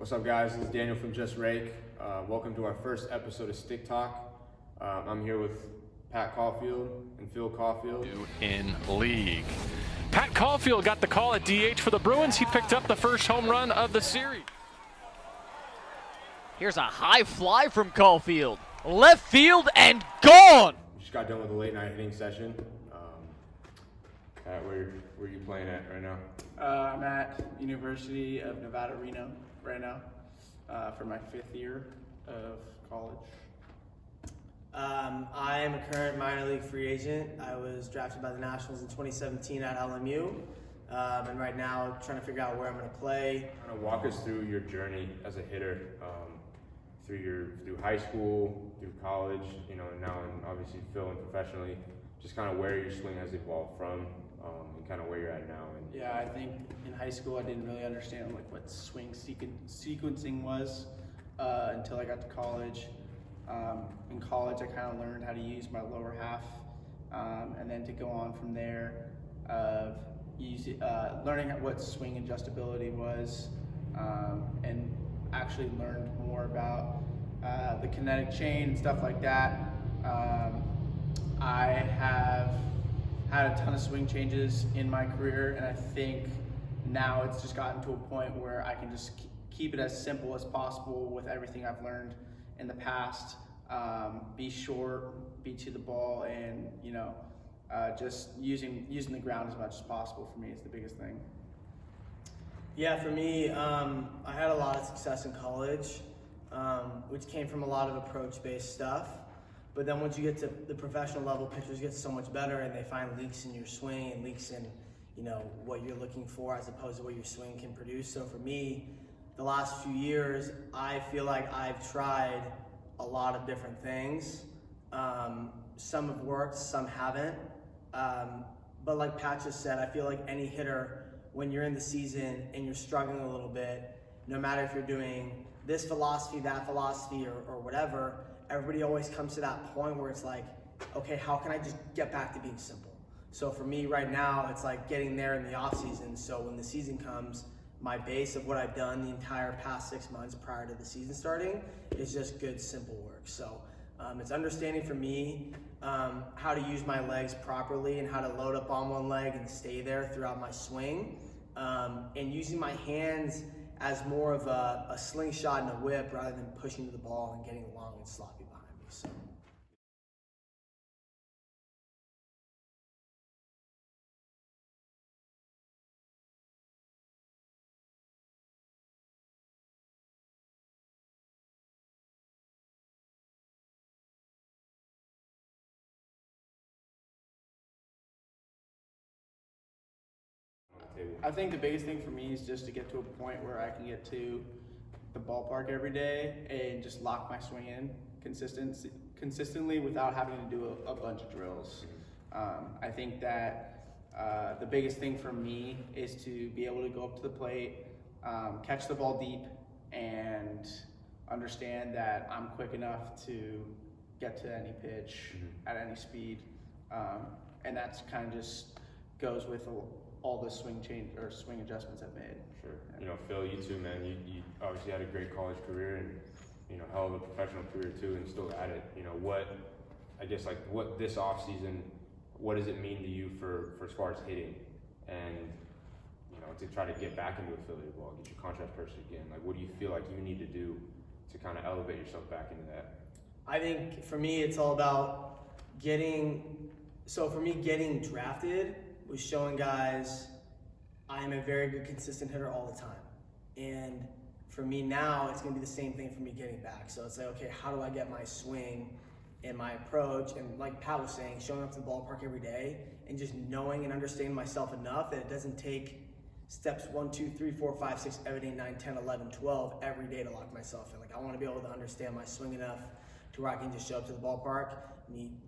What's up, guys? This is Daniel from Just Rake. Welcome to our first episode of Stick Talk. I'm here with Pat Caulfield and Phil Caulfield. In league. Pat Caulfield got the call at DH for the Bruins. He picked up the first home run of the series. Here's a high fly from Caulfield. Left field and gone! We just got done with a late night hitting session. Pat, where are you playing at right now? I'm at University of Nevada Reno right now for my 5th year of college. I am a current minor league free agent. I was drafted by the Nationals in 2017 at LMU, and right now trying to figure out where I'm going to play. Kind of walk us through your journey as a hitter, through high school, through college, and now obviously Phil and professionally. Just kind of where your swing has evolved from, and kind of where you're at now. Yeah, I think in high school I didn't really understand what swing sequencing was until I got to college. In college, I kind of learned how to use my lower half, and then to go on from there, learning what swing adjustability was, and actually learned more about the kinetic chain and stuff like that. I have had a ton of swing changes in my career, and I think now it's just gotten to a point where I can just keep it as simple as possible with everything I've learned in the past. Be short, be to the ball, and just using the ground as much as possible for me is the biggest thing. Yeah, for me, I had a lot of success in college, which came from a lot of approach-based stuff. But then once you get to the professional level, pitchers get so much better, and they find leaks in your swing and leaks in what you're looking for as opposed to what your swing can produce. So for me, the last few years, I feel like I've tried a lot of different things. Some have worked, some haven't. But like Pat just said, I feel like any hitter, when you're in the season and you're struggling a little bit, no matter if you're doing this philosophy, that philosophy, or whatever, everybody always comes to that point where it's like, okay, how can I just get back to being simple? So for me right now, it's like getting there in the off season. So when the season comes, my base of what I've done the entire past 6 months prior to the season starting is just good, simple work. So it's understanding for me how to use my legs properly and how to load up on one leg and stay there throughout my swing, and using my hands as more of a slingshot and a whip rather than pushing to the ball and getting long and sloppy behind me. So. I think the biggest thing for me is just to get to a point where I can get to the ballpark every day and just lock my swing in consistently without having to do a bunch of drills. I think that the biggest thing for me is to be able to go up to the plate, catch the ball deep, and understand that I'm quick enough to get to any pitch at any speed. And that's kind of just goes with all the swing adjustments I've made. Sure. Phil, you too, man. You obviously had a great college career and hell of a professional career too, and still at it. What this off season, what does it mean to you for as far as hitting, and to try to get back into affiliate ball, get your contract purchased again? Like, what do you feel like you need to do to kind of elevate yourself back into that? I think for me, it's all about getting drafted was showing guys I am a very good consistent hitter all the time. And for me now, it's gonna be the same thing for me getting back. So it's like, okay, how do I get my swing and my approach? And like Pat was saying, showing up to the ballpark every day and just knowing and understanding myself enough that it doesn't take steps 1, 2, 3, 4, 5, 6, 7, 8, 9, 10, 11, 12 every day to lock myself in. Like I wanna be able to understand my swing enough to where I can just show up to the ballpark,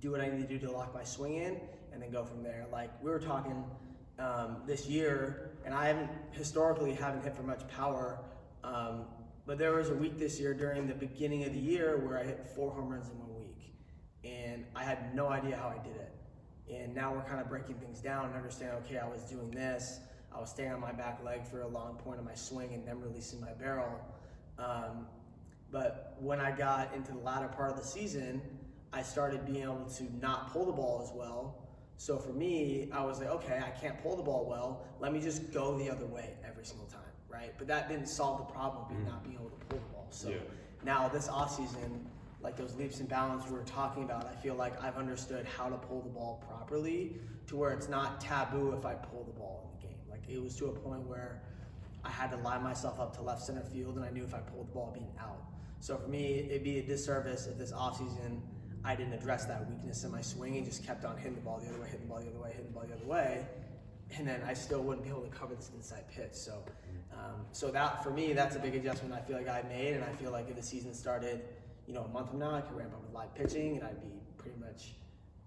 do what I need to do to lock my swing in, and then go from there. Like we were talking this year, and I haven't hit for much power, but there was a week this year during the beginning of the year where I hit 4 home runs in 1 week, and I had no idea how I did it. And now we're kind of breaking things down and understanding, okay, I was doing this, I was staying on my back leg for a long point of my swing and then releasing my barrel. But when I got into the latter part of the season, I started being able to not pull the ball as well. So for me, I was like, okay, I can't pull the ball well. Let me just go the other way every single time, right? But that didn't solve the problem of me not being able to pull the ball. So now this offseason, like those leaps and bounds we were talking about, I feel like I've understood how to pull the ball properly to where it's not taboo if I pull the ball in the game. Like it was to a point where I had to line myself up to left center field, and I knew if I pulled the ball being out. So for me, it'd be a disservice if this offseason I didn't address that weakness in my swing and just kept on hitting the ball the other way, hitting the ball the other way, hitting the ball the other way, and then I still wouldn't be able to cover this inside pitch. So, so that for me, that's a big adjustment I feel like I made, and I feel like if the season started, a month from now, I could ramp up with live pitching, and I'd be pretty much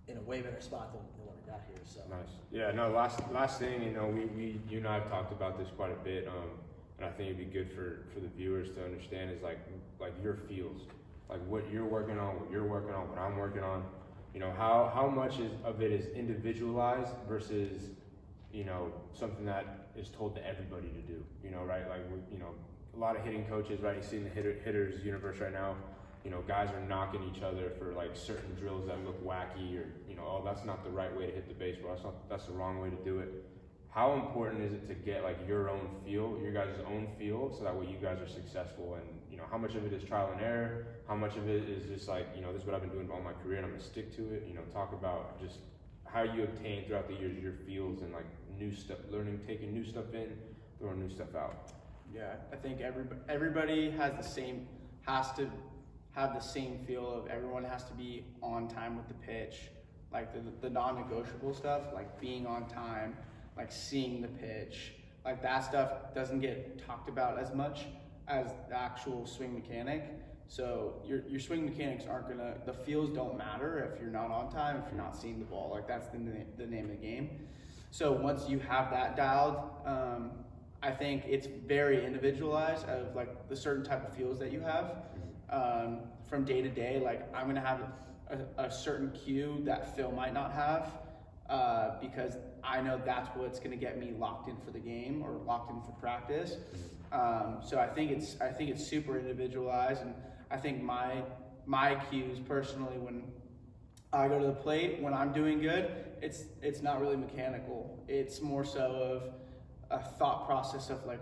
in a way better spot than when I got here. So nice. Yeah. No. Last thing, we you and I have talked about this quite a bit, and I think it'd be good for the viewers to understand is like your feels. Like what you're working on, what you're working on, what I'm working on, how much of it is individualized versus, something that is told to everybody to do, right? Like, a lot of hitting coaches, right? You see in the hitters universe right now, guys are knocking each other for like certain drills that look wacky or, oh, that's not the right way to hit the baseball. That's the wrong way to do it. How important is it to get like your own feel, your guys' own feel, so that way you guys are successful? And how much of it is trial and error? How much of it is just like, this is what I've been doing all my career and I'm gonna stick to it? Talk about just how you obtain throughout the years your feels and like new stuff, learning, taking new stuff in, throwing new stuff out. Yeah, I think everybody has to have the same feel of everyone has to be on time with the pitch, like the non-negotiable stuff, like being on time, like seeing the pitch, like that stuff doesn't get talked about as much as the actual swing mechanic. So your swing mechanics the feels don't matter if you're not on time, if you're not seeing the ball, like that's the name of the game. So once you have that dialed, I think it's very individualized of like the certain type of feels that you have from day to day. Like I'm gonna have a certain cue that Phil might not have because I know that's what's gonna get me locked in for the game or locked in for practice. So I think it's super individualized, and I think my cues personally when I go to the plate when I'm doing good, it's not really mechanical. It's more so of a thought process of like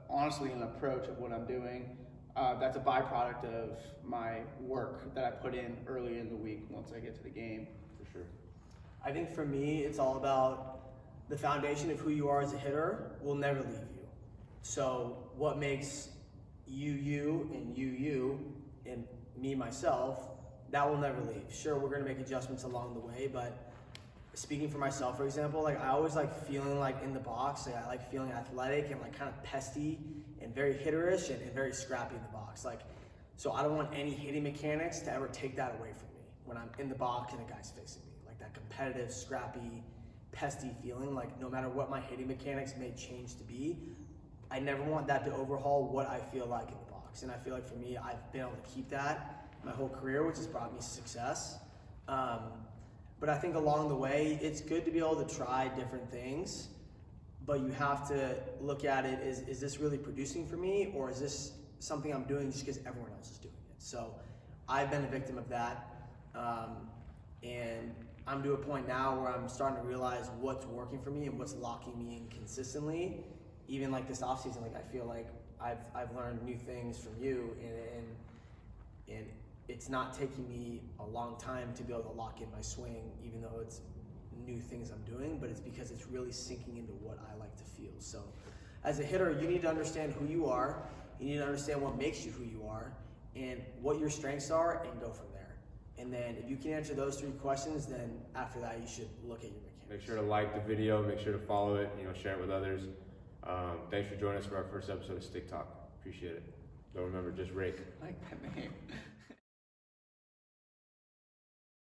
honestly an approach of what I'm doing. That's a byproduct of my work that I put in early in the week once I get to the game. For sure. I think for me, it's all about the foundation of who you are as a hitter will never leave you. So what makes you and you and me myself, that will never leave. Sure, we're gonna make adjustments along the way, but speaking for myself, for example, like I always like feeling like in the box. Like I like feeling athletic and like kind of pesty and very hitterish and very scrappy in the box. Like, so I don't want any hitting mechanics to ever take that away from me when I'm in the box and a guy's facing me. Like that competitive, scrappy, pesty feeling. Like no matter what my hitting mechanics may change to be, I never want that to overhaul what I feel like in the box. And I feel like for me, I've been able to keep that my whole career, which has brought me success. But I think along the way, it's good to be able to try different things, but you have to look at it, is this really producing for me, or is this something I'm doing just because everyone else is doing it? So I've been a victim of that, and I'm to a point now where I'm starting to realize what's working for me and what's locking me in consistently. Even like this offseason, like I feel like I've learned new things from you, and it's not taking me a long time to be able to lock in my swing, even though it's new things I'm doing, but it's because it's really sinking into what I like to feel. So as a hitter, you need to understand who you are, you need to understand what makes you who you are, and what your strengths are, and go from there. And then if you can answer those 3 questions, then after that you should look at your mechanics. Make sure to like the video, make sure to follow it, share it with others. Thanks for joining us for our first episode of Stick Talk. Appreciate it. Don't remember, just Rake. I like that name.